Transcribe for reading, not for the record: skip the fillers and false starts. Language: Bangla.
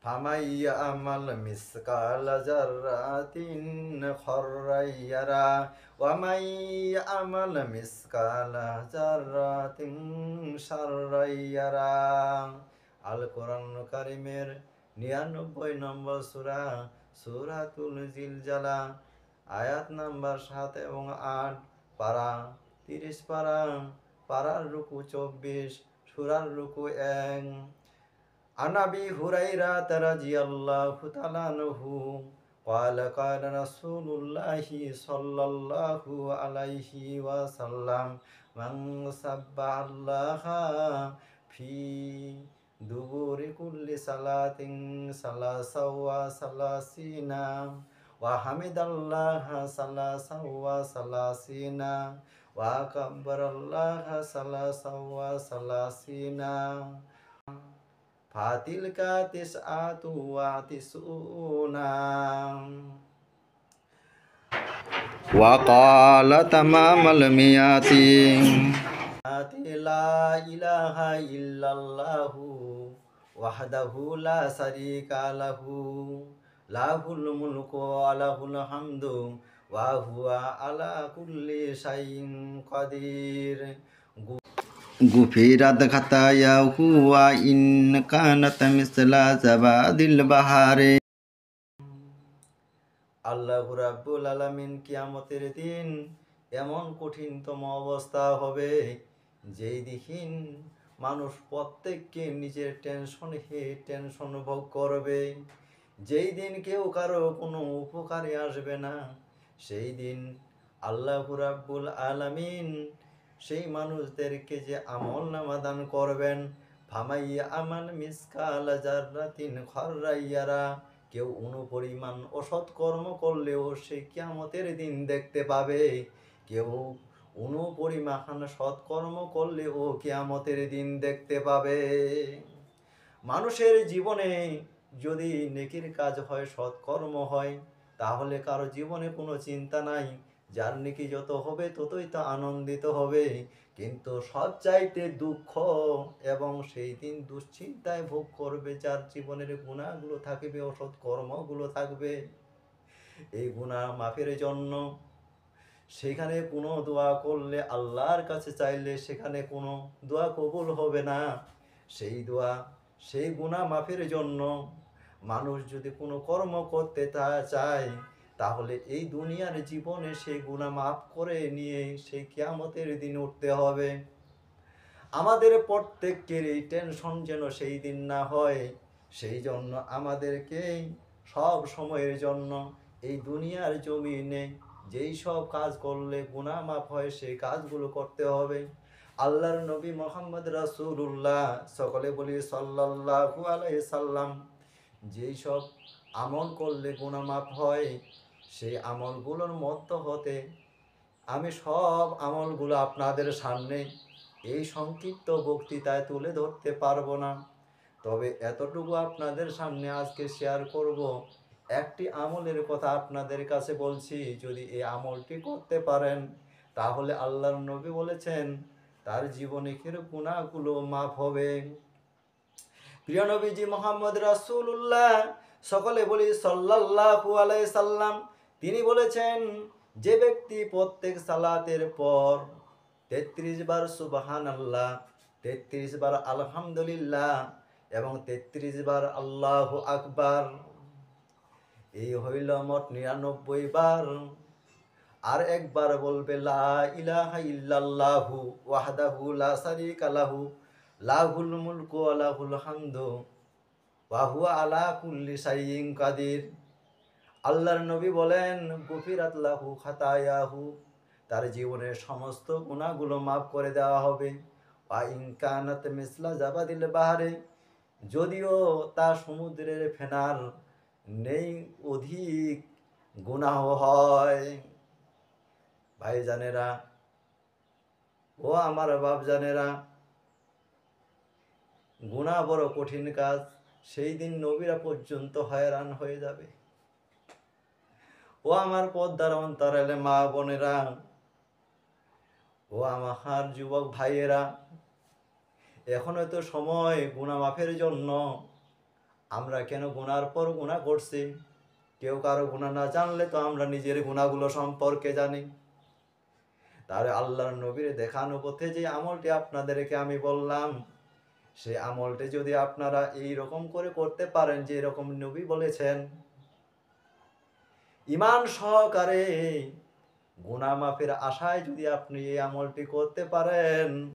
ফামাই ইয়ামাল মিসকাল যাররাতিন খাররান ইয়ারা ওয়া মাই ইয়ামাল মিসকাল যাররাতিন শাররান ইয়ারা। আল কোরআন কারীমের ৯৯ নম্বর সূরা সূরাতুল জিলজালা, আয়াত নাম্বার ৭ এবং ৮, পারা ৩০, পারার রুকু ২৪, সূরার রুকু ১। عن أبي هريرة رضي الله تعالى عنه قال قال رسول الله صلى الله عليه وسلم من سبح الله في دبور كل صلاة ثلاثا وثلاثين وحمد الله ثلاثا وثلاثين وكبر الله ثلاثا وثلاثين ফাতিলকা তিসআতু ওয়া তিসউনা। ওয়া ক্বালা তামামাল মিয়াতি লা ইলাহা ইল্লাল্লাহু ওয়াহদাহু লা শারীকা লাহু লাহুল মুলকু ওয়া লাহুল হামদু ওয়া হুয়া আলা কুল্লি শাইইন কাদির। গুফিরাত খাতায়াহু ওয়া ইন কানাত মিসলা জাবাদিল বাহারে। আল্লাহ রাব্বুল আলামিন কিয়ামতের দিন এমন কঠিনতম অবস্থা হবে যেই দিন মানুষ প্রত্যেককে নিজের টেনশন ভোগ করবে, যেই দিন কেউ কারো কোনো উপকারে আসবে না। সেই দিন আল্লাহ রাব্বুল আলামিন সেই মানুষদেরকে যে আমল নামা দান করবেন, ফামাইয়া আমাল মিসকাল জাররাতিন খাররান ইয়ারা, কেউ অনুপরিমাণ অসৎ কর্ম করলেও সে কিয়ামতের দিন দেখতে পাবে, কেউ অনুপরিমাণ সৎকর্ম করলেও কিয়ামতের দিন দেখতে পাবে। মানুষের জীবনে যদি নেকির কাজ হয়, সৎকর্ম হয়, তাহলে কারো জীবনে কোনো চিন্তা নাই, যার নেকি যত হবে ততই তা আনন্দিত হবে। কিন্তু সবচাইতে দুঃখ এবং সেই দিন দুশ্চিন্তায় ভোগ করবে যার জীবনের গুনাহগুলো থাকবে, অসৎ কর্মগুলো থাকবে। এই গুনাহ মাফের জন্য সেখানে কোনো দোয়া করলে, আল্লাহর কাছে চাইলে সেখানে কোনো দোয়া কবুল হবে না। সেই গুনাহ মাফের জন্য মানুষ যদি কোনো কর্ম করতে চায়, তাহলে এই দুনিয়ার জীবনে সেই গুনাহ মাফ করে নিয়ে সেই কিয়ামতের দিন উঠতে হবে। আমাদের প্রত্যেকের এই টেনশন যেন সেই দিন না হয়, সেই জন্য আমাদেরকে সব সময়ের জন্য এই দুনিয়ার জমিনে যেই সব কাজ করলে গুনাহ মাফ হয় সেই কাজগুলো করতে হবে। আল্লাহর নবী মুহাম্মদ রাসূলুল্লাহ, সকলে বলি সাল্লাল্লাহু আলাইহি সাল্লাম, যেই সব আমল করলে গুনাহ মাফ হয় সেই আমলগুলোর মধ্য হতে আমি সব আমলগুলো আপনাদের সামনে এই সংক্ষিপ্ত বক্তৃতায় তুলে ধরতে পারবো না, তবে এতটুকু আপনাদের সামনে আজকে শেয়ার করব। একটি আমলের কথা আপনাদের কাছে বলছি, যদি এই আমলটি করতে পারেন তাহলে আল্লাহর নবী বলেছেন তার জীবনের গুনাহগুলো মাফ হবে। প্রিয় নবীজি মুহাম্মদ রাসূলুল্লাহ, সকলে বলি সাল্লাল্লাহু আলাইহি সাল্লাম, তিনি বলেছেন, যে ব্যক্তি প্রত্যেক সালাতের পর ৩৩ বার সুবহানাল্লাহ, ৩৩ বার আলহামদুলিল্লাহ এবং ৩৩ বার আল্লাহু আকবার, এই হইল মোট ৯৯ বার। আর একবার বলবে লা ইলাহা ইল্লাল্লাহু ওয়াহদাহু লা শারীকা লাহু লাহুল মুলকু ওয়া লাহুল হামদু ওয়া হুয়া আলা কুল্লি শাইইন কাদির। আল্লাহর নবী বলেন, গুফিরাত লাহু খাতায়াহু, তার জীবনের সমস্ত গুনাহগুলো মাফ করে দেওয়া হবে। ওয়া ইন কানাত মিসলা জাবাদিল বাহারে, যদিও তা সমুদ্রের ফেনার নেই অধিক গুনাহ হয়। ভাইজানেরা ও আমার বাপজানেরা, গুনাহ বড় কঠিন কাজ, সেই দিন নবীরা পর্যন্ত হয়রান হয়ে যাবে। ও আমার পর্দার অন্তরালে মা বোনেরা, ও আমার যুবক ভাইয়েরা, এখনো তো সময় গুনাহ মাফের জন্য। আমরা কেন গুনার পর গুনাহ করছি? কেউ কারো গুনাহ না জানলে তো আমরা নিজের গুনাহগুলো সম্পর্কে জানি। তাহলে আল্লাহর নবীর দেখানো পথে যে আমলটি আপনাদেরকে আমি বললাম, সেই আমলটি যদি আপনারা এই রকম করে করতে পারেন যে এরকম নবী বলেছেন, ঈমান সহকারে গুনাহ মাফের আশায় যদি আপনি এই আমলটি করতে পারেন,